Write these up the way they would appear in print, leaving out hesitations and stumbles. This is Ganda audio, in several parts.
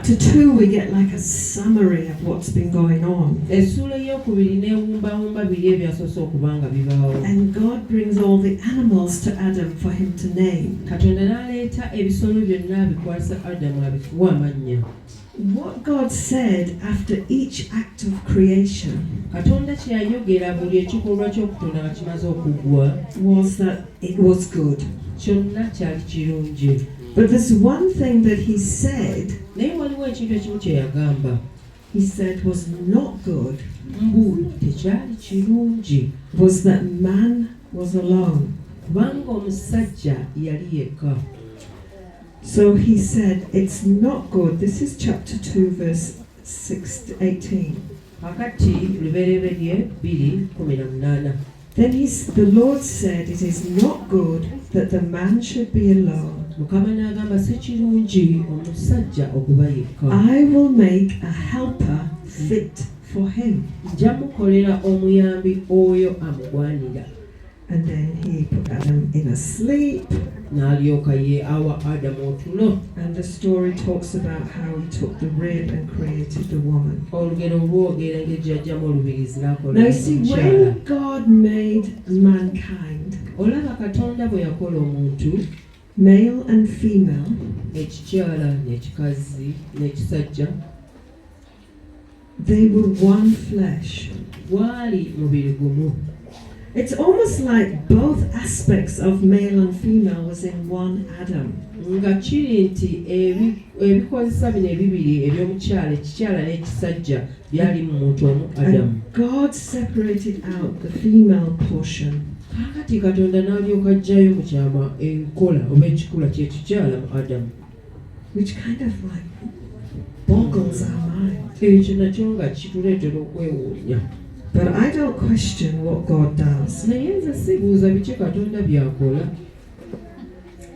chapter 2 we get like a summary of what's been going on. And God brings all the animals to Adam for him to name. What God said after each act of creation was that it was good. But there's one thing that he said was not good, was that man was alone. So he said it's not good. This is chapter 2 verse 6 to 18. Then the Lord said, it is not good that the man should be alone. I will make a helper fit for him. And then he put Adam in a sleep. And the story talks about how he took the rib and created the woman. Now you see, when God made mankind, male and female, they were one flesh. It's almost like both aspects of male and female was in one Adam. And God separated out the female portion, which kind of like boggles our mind. But I don't question what God does.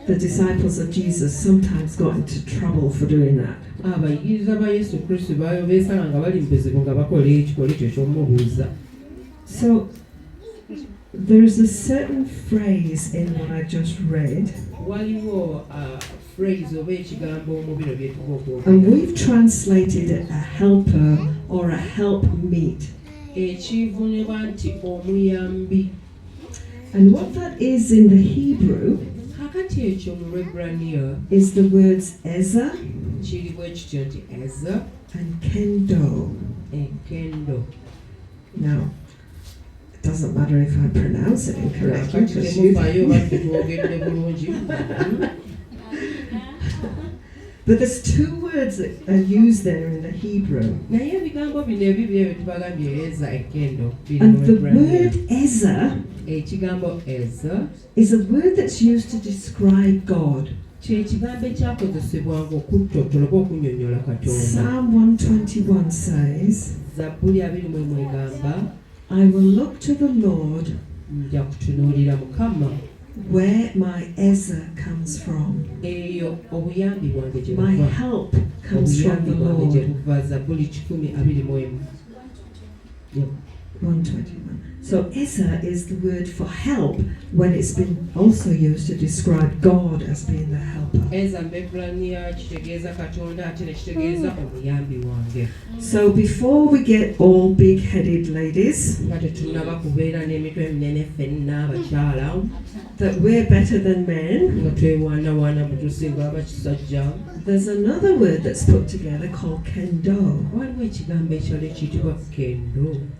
The disciples of Jesus sometimes got into trouble for doing that. So there's a certain phrase in what I just read, and we've translated it a helper or a helpmeet. And what that is in the Hebrew is the words Ezer and Kendo. Now, it doesn't matter if I pronounce it incorrectly, because you but there's two words that are used there in the Hebrew. And the word Ezer is a word that's used to describe God. Psalm 121 says, I will look to the Lord where my Ezer comes from. My help comes from the Lord. 121. So Ezer is the word for help when it's been also used to describe God as being the helper. So before we get all big-headed ladies, that we're better than men, there's another word that's put together called Kendo,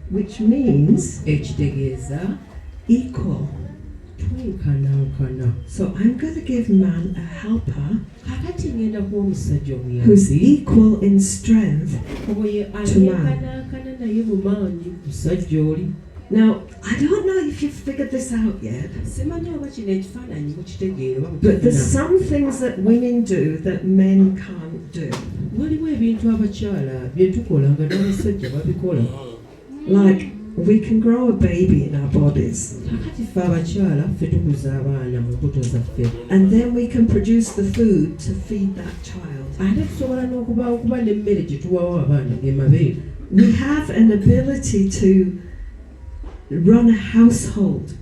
which means equal. So I'm going to give man a helper who's equal in strength to man. Now, I don't know if you've figured this out yet, but there's some things that women do that men can't do. Like, we can grow a baby in our bodies, and then we can produce the food to feed that child. We have an ability to run a household.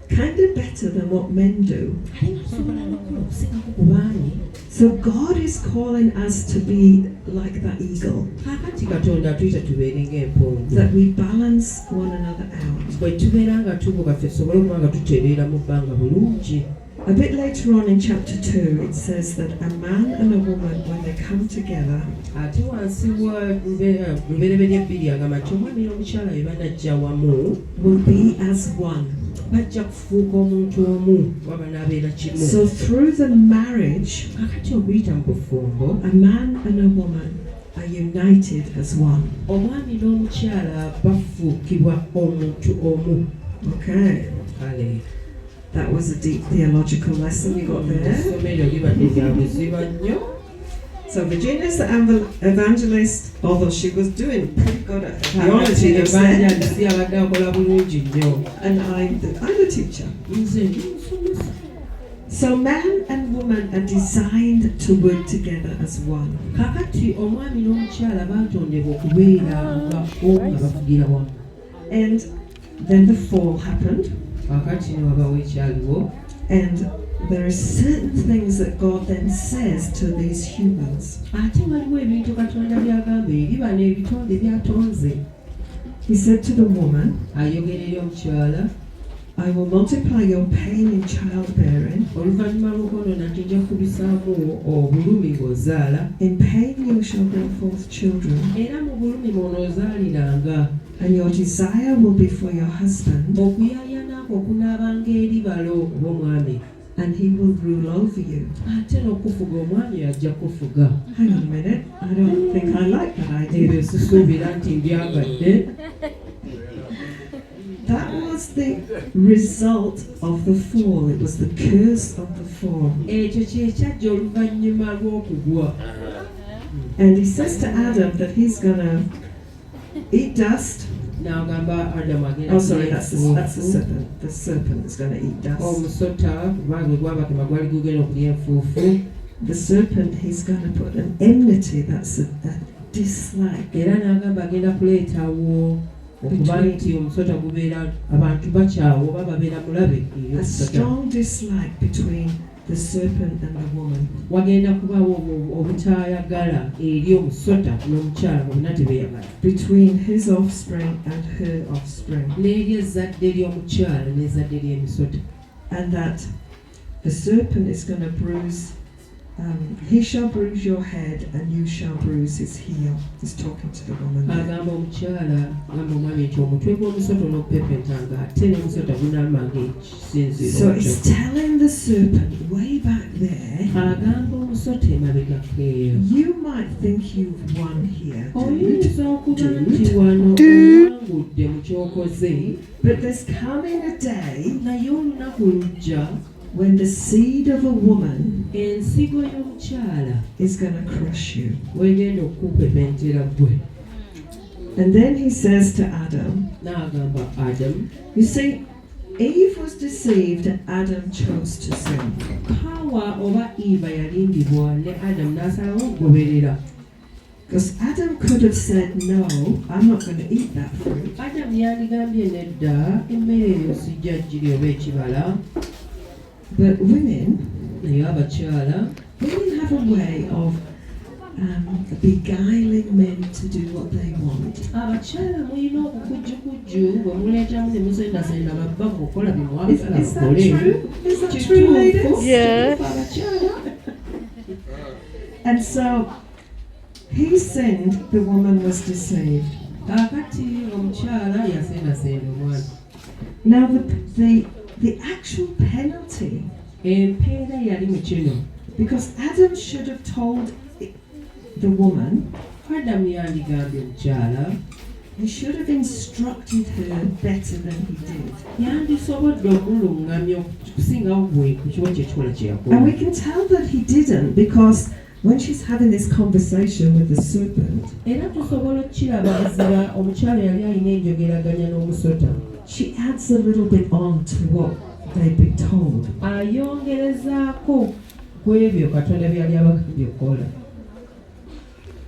kind of better than what men do. ate basobola n'okola okusingaku ku baami. So God is calling us to be like that eagle, Kaakati Katonda atuyita tubeere ng'empungu. that we balance one another out. Bwe tubeera nga tubuka ffe tusobole okuba nga tutereera mu bbanga bulungi. A bit later on in chapter 2, it says that a man and a woman, when they come together, Ate wansi wa lubereberye 2 agamba nti omwami n'omukyala bwe banajja wamu will be as one. bajja kufuuka omuntu omu waba n'abeera kimu. So through the marriage, Kakati okuyita mu bufumbo a man and a woman are united as one. omwami n'omukyala bafuukibwa omuntu omu. Okay, Kale that was a deep theological lesson you got there. essomero libadde lya buziba nnyo. So Virginia's the evangelist, although she was doing pretty good at theology, you said, evangelisi abadde akola bulungi nnyo. and I'm the teacher. Nze ndi musomesa. So man and woman are designed to work together as one. Kakati omwami n'omukyala baatondebwa okubeera nga omu nga bavugira wamu. And then the fall happened, Kakati ne wabaawo ekyaliwo. and there are certain things that God then says to these humans. Ate waliwo ebintu Katonda by'agamba eri bano ebitonde by'atonze. He said to the woman, Ayogera eri omukyala, I will multiply your pain in childbearing. oluvannyuma lw'okwolona nti nja kukubisaamu obulumi ng'ozaala, In pain you shall bring forth children, era mu bulumi mw'onoozaaliranga. and your desire will be for your husband, Okuyaayana kwo kunaabanga eri balo b'omwami, and he will rule over you. ate n'okufuga omwami ajja kufuga. Hang on a minute, I don't think I like that idea. Ebyo sisuubira nti mbyagadde. That was the result of the fall. It was the curse of the fall. Ekyo kye kyajja oluvannyuma lw'okugwa. And he says to Adam that he's going to eat dust. N'agamba Adamu agenda Oh, sorry, that's the enfuufu. serpent. The serpent is going to eat dust. Omusota kubanga gwabakema gwali gugenda okulya enfuufu. The serpent, he's going to put an enmity, that's a dislike. Era n'agamba agenda kuleetawo okuba nti omusota gubeera abantu bakyawo oba babeera mulabe eri A omusota. strong dislike between the serpent and the woman. Wagenda kubaawo obutaayagala eri omusota n'omukyala bonna tebeeyagala. Between his offspring and her offspring. N'eri ezzadde ly'omukyala n'ezzadde ly'emisota. And that the serpent is going to bruise, he shall bruise your head and you shall bruise his heel. He's talking to the woman there. Agamba omukyala agamba omwami nti omutwe gw'omusota onogupepentanga ate n'omusota gunaamanga ekisinziro So kyo. it's telling the serpent way back there, Agamba omusota emabega keeyo. you might think you've won here, Oyinza okuba nti wano owangudde mu ky'okoze, but there's coming a day naye olunaku lujja when the seed of a woman ensigo y'omukyala is going to crush you. wegenda okukupepentera ggwe. And then he says to Adam, N'agamba Adamu, you see, Eve was deceived and Adam chose to sin. Hawa oba Eva yalimbibwa ne Adamu n'asalawo okugoberera. Because Adam could have said, no, I'm not going to eat that fruit. Adamu yandigambye nedda emmere eyo sijja ggiri oba ekibala. But women Naye abakyala have a way of beguiling men to do what they want. abakyala mulina obukujjukujju bwe muleetamu ne musendasenda babba mu kukola bye mwagala Is that mukole. true? Is that true, ladies? Yeah. Abakyala. And so he sinned, the woman was deceived. Kaakati omukyala yasendasenda omwana. Now the actual penalty, Empeera yali mu kino. because Adam should have told the woman, Adamu yandigambye omukyala, he should have instructed her better than he did. yandisobodde okumulungamya okusingawo bwe ku kibo kyekikola kye And we yakola. can tell that he didn't, because when she's having this conversation with the serpent, Era tusobola okukiraba ezira omukyala yali alina enjogeraganya n'omusota. she adds a little bit on to what they'd been told. Ayongerezaako ku ebyo Katonda byali abagambye okukola.